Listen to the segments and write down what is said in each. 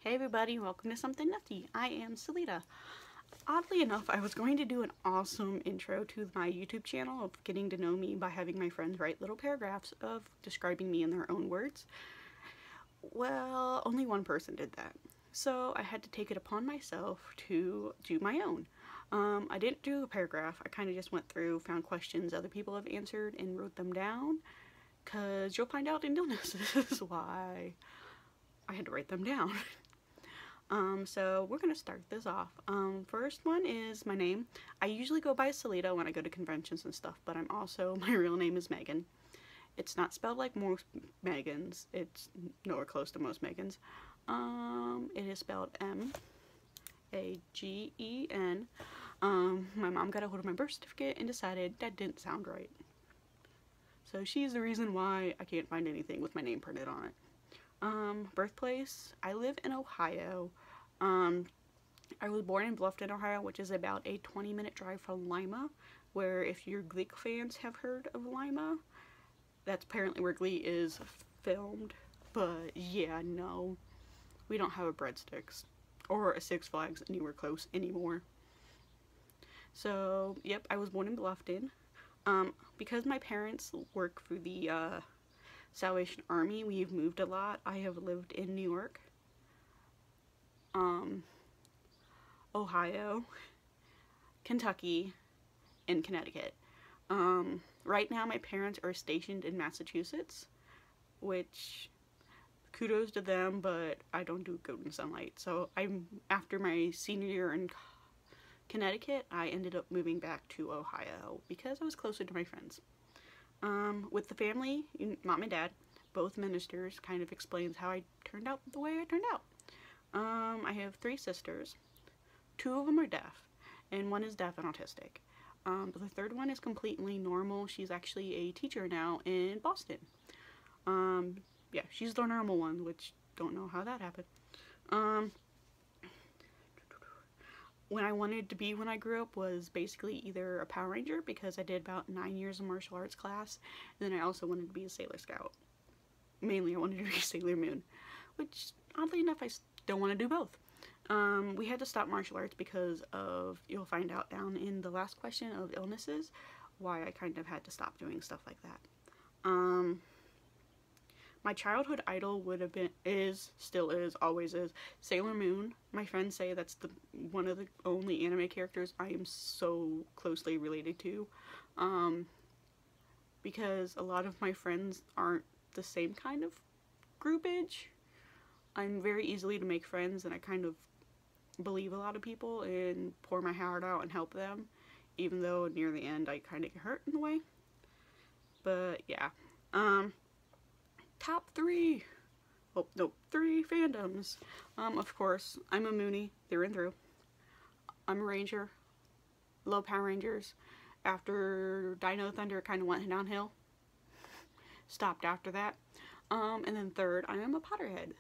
Hey everybody, welcome to Something Nifty. I am Salita. Oddly enough, I was going to do an awesome intro to my YouTube channel of getting to know me by having my friends write little paragraphs of describing me in their own words. Well, only one person did that. So I had to take it upon myself to do my own. I didn't do a paragraph. I kind of just went through, found questions other people have answered, and wrote them down. Because you'll find out in illness. This is why I had to write them down. So we're gonna start this off. First one is my name. I usually go by Salita when I go to conventions and stuff, but my real name is Megan. It's not spelled like most Megans. It's nowhere close to most Megans. It is spelled M-A-G-E-N. My mom got a hold of my birth certificate and decided that didn't sound right. So she's the reason why I can't find anything with my name printed on it. Birthplace, I live in Ohio. I was born in Bluffton, Ohio, which is about a 20-minute drive from Lima, where if your Glee fans have heard of Lima, that's apparently where Glee is filmed. But yeah, no, we don't have a Breadsticks or a Six Flags anywhere close anymore. So, yep, I was born in Bluffton. Because my parents work for the Salvation Army, we've moved a lot. I have lived in New York, Ohio, Kentucky, and Connecticut. Right now my parents are stationed in Massachusetts, which kudos to them, but I don't do good in sunlight. So after my senior year in Connecticut, I ended up moving back to Ohio because I was closer to my friends. With the family, mom and dad, both ministers, kind of explains how I turned out the way I turned out. I have 3 sisters. 2 of them are deaf, and 1 is deaf and autistic. But the 3rd one is completely normal. She's actually a teacher now in Boston. Yeah, she's the normal one, which don't know how that happened. What I wanted to be when I grew up was basically either a Power Ranger, because I did about 9 years of martial arts class, and then I also wanted to be a Sailor Scout. Mainly I wanted to be Sailor Moon, which oddly enough I still want to do both. We had to stop martial arts because of, you'll find out down in the last question of illnesses, why I kind of had to stop doing stuff like that. My childhood idol would have been, still is, always is, Sailor Moon. My friends say that's one of the only anime characters I am so closely related to. Because a lot of my friends aren't the same kind of groupage. I'm very easily to make friends, and I kind of believe a lot of people and pour my heart out and help them, even though near the end I kind of get hurt in the way. But yeah. Top 3. Oh, no, 3 fandoms. Of course, I'm a Moonie through and through. I'm a Ranger. Love Power Rangers. After Dino Thunder kind of went downhill. Stopped after that. And then 3rd, I am a Potterhead.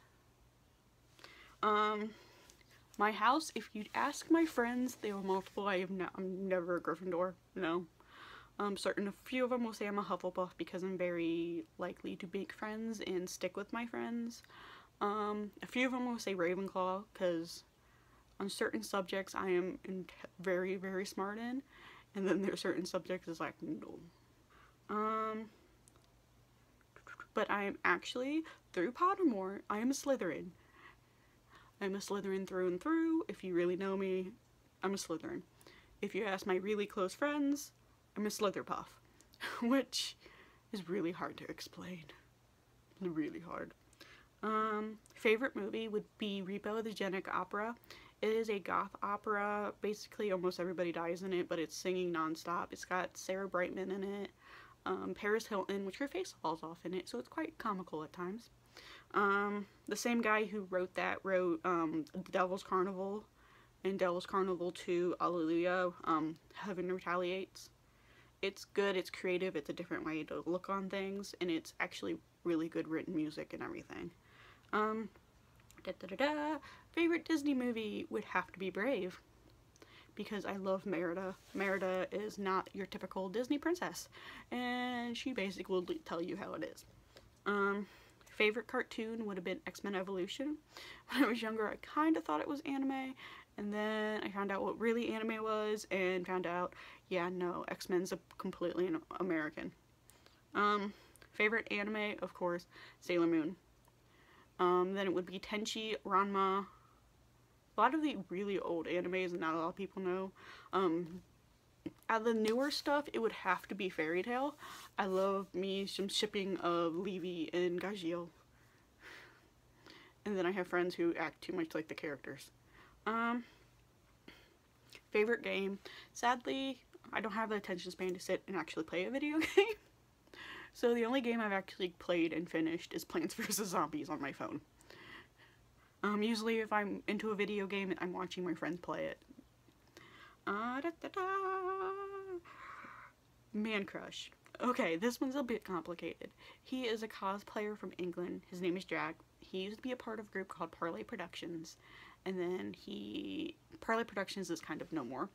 My house, if you'd ask my friends, they were multiple. I'm never a Gryffindor, no. A few of them will say I'm a Hufflepuff because I'm very likely to make friends and stick with my friends. A few of them will say Ravenclaw because on certain subjects I am very, very smart in, and then there are certain subjects it's like, no. But I am actually, through Pottermore, I am a Slytherin. I'm a Slytherin through and through. If you really know me, I'm a Slytherin. If you ask my really close friends, I'm a Slitherpuff, which is really hard to explain. Really hard. Favorite movie would be Repo the Genetic Opera. It is a goth opera. Basically, almost everybody dies in it, but it's singing nonstop. It's got Sarah Brightman in it, Paris Hilton, which her face falls off in it, so it's quite comical at times. The same guy who wrote that wrote Devil's Carnival and Devil's Carnival 2, Alleluia, Heaven Retaliates. It's good, it's creative, it's a different way to look on things, and it's actually really good written music and everything. Favorite Disney movie would have to be Brave, because I love Merida. Merida is not your typical Disney princess, and she basically will tell you how it is. Favorite cartoon would have been X-Men Evolution. When I was younger, I kind of thought it was anime, and then I found out what really anime was, and found out, yeah, no, X-Men's completely American. Favorite anime, of course, Sailor Moon. Then it would be Tenchi, Ranma. A lot of the really old animes that not a lot of people know. Out of the newer stuff, it would have to be Fairy Tail. I love me some shipping of Levi and Gajeel. And then I have friends who act too much like the characters. Favorite game. Sadly, I don't have the attention span to sit and actually play a video game. So the only game I've actually played and finished is Plants vs. Zombies on my phone. Usually if I'm into a video game, I'm watching my friends play it. Man crush. Okay, this one's a bit complicated. He is a cosplayer from England. His name is Jack. He used to be a part of a group called Parlay Productions. And then Parlay Productions is kind of no more.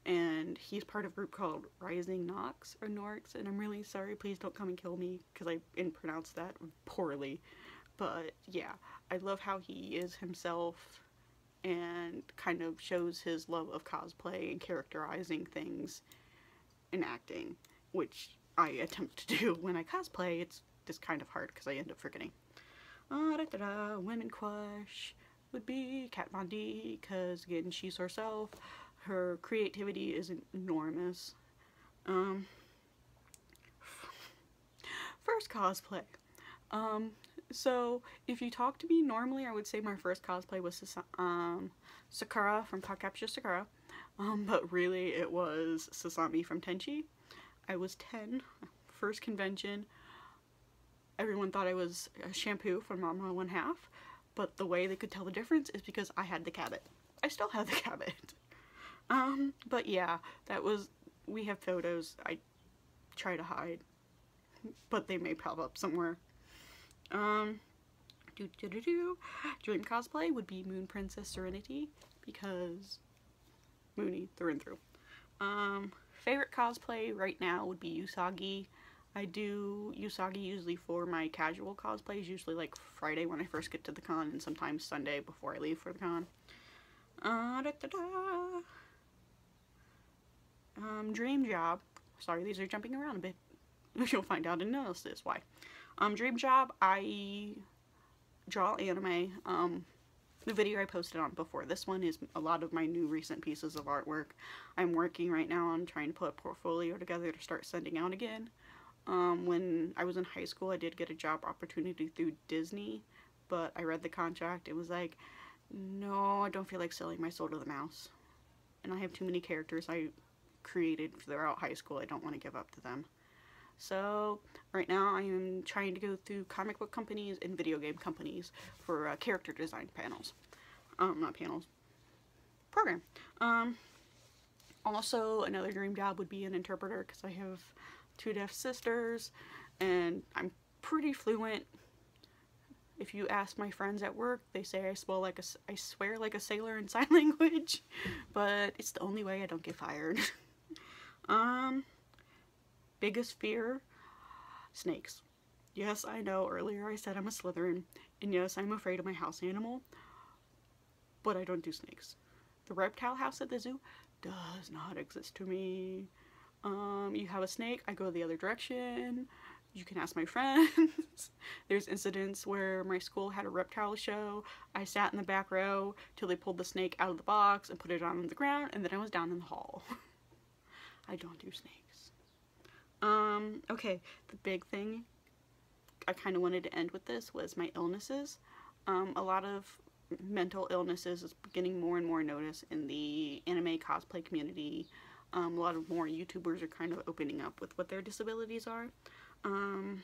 And he's part of a group called Rising Nox or Norx, and I'm really sorry, please don't come and kill me because I pronounced that poorly. But yeah, I love how he is himself and kind of shows his love of cosplay and characterizing things and acting, which I attempt to do when I cosplay. It's just kind of hard because I end up forgetting. Women crush would be Kat Von D, because again, she's herself. Her creativity is enormous. First cosplay. So if you talk to me normally, I would say my first cosplay was Sakura from Cardcaptor Sakura. But really it was Sasami from Tenchi. I was 10, first convention. Everyone thought I was a Shampoo from Mama 1/2, but the way they could tell the difference is because I had the Cabot. I still have the Cabot. But yeah, we have photos I try to hide, but they may pop up somewhere. Dream cosplay would be Moon Princess Serenity, because Moony through and through. Favorite cosplay right now would be Usagi. I do Usagi usually for my casual cosplays, usually like Friday when I first get to the con, and sometimes Sunday before I leave for the con. Dream job. Sorry, these are jumping around a bit. You'll find out in analysis why. Dream job, I draw anime. The video I posted on before this one is a lot of my new recent pieces of artwork. I'm working right now on trying to put a portfolio together to start sending out again. When I was in high school, I did get a job opportunity through Disney, but I read the contract. It was like, no, I don't feel like selling my soul to the mouse. And I have too many characters I created throughout high school. I don't want to give up to them. So right now I am trying to go through comic book companies and video game companies for character design panels. Not panels. Program. Also, another dream job would be an interpreter, because I have 2 deaf sisters and I'm pretty fluent. If you ask my friends at work, they say I swear like a sailor in sign language, but it's the only way I don't get fired. Biggest fear? Snakes. Yes, I know, earlier I said I'm a Slytherin, and yes, I'm afraid of my house animal, but I don't do snakes. The reptile house at the zoo does not exist to me. You have a snake, I go the other direction. You can ask my friends. There's incidents where my school had a reptile show. I sat in the back row till they pulled the snake out of the box and put it on the ground, and then I was down in the hall. I don't do snakes. Okay, the big thing I kind of wanted to end with this was my illnesses. A lot of mental illnesses is getting more and more notice in the anime cosplay community. A lot of more YouTubers are kind of opening up with what their disabilities are. In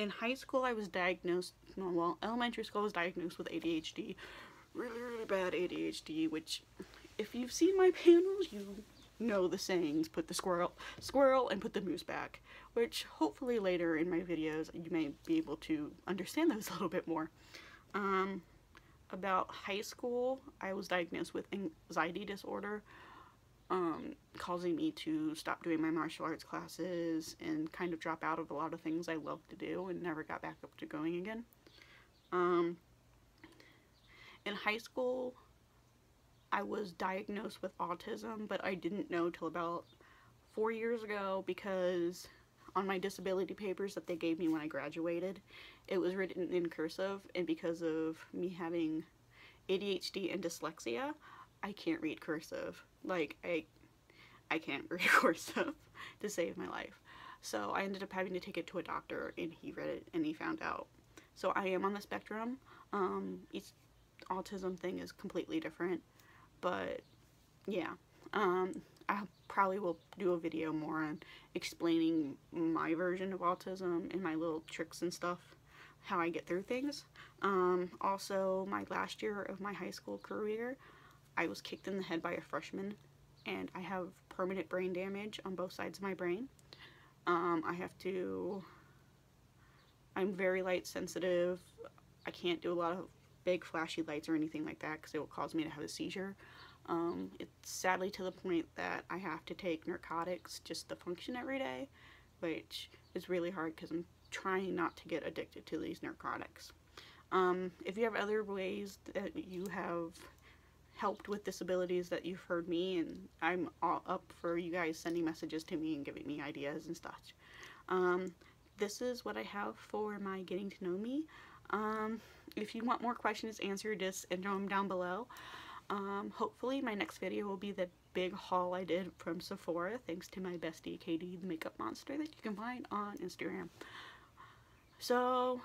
high school I was diagnosed, elementary school I was diagnosed with ADHD. Really, really bad ADHD, which if you've seen my panels, you know the sayings, put the squirrel and put the moose back, which hopefully later in my videos you may be able to understand those a little bit more. About high school, I was diagnosed with anxiety disorder. causing me to stop doing my martial arts classes and kind of drop out of a lot of things I love to do and never got back up to going again. In high school, I was diagnosed with autism, but I didn't know till about 4 years ago because on my disability papers that they gave me when I graduated, it was written in cursive, and because of me having ADHD and dyslexia, I can't read cursive. Like, I can't read cursive to save my life. So I ended up having to take it to a doctor, and he read it and he found out. So I am on the spectrum. Each autism thing is completely different, but yeah. I probably will do a video more on explaining my version of autism and my little tricks and stuff, how I get through things. Also, my last year of my high school career, I was kicked in the head by a freshman, and I have permanent brain damage on both sides of my brain. I'm very light sensitive. I can't do a lot of big flashy lights or anything like that because it will cause me to have a seizure. It's sadly to the point that I have to take narcotics just to function every day, which is really hard because I'm trying not to get addicted to these narcotics. If you have other ways that you have helped with disabilities that you've heard me, and I'm all up for you guys sending messages to me and giving me ideas and stuff. This is what I have for my getting to know me. If you want more questions answered, just enter them down below. Hopefully my next video will be the big haul I did from Sephora, thanks to my bestie Katie, the makeup monster, that you can find on Instagram. So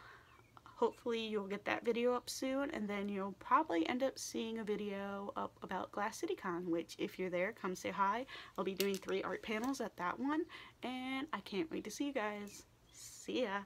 hopefully you'll get that video up soon, and then you'll probably end up seeing a video up about Glass City Con, which if you're there, come say hi. I'll be doing 3 art panels at that one, and I can't wait to see you guys. See ya!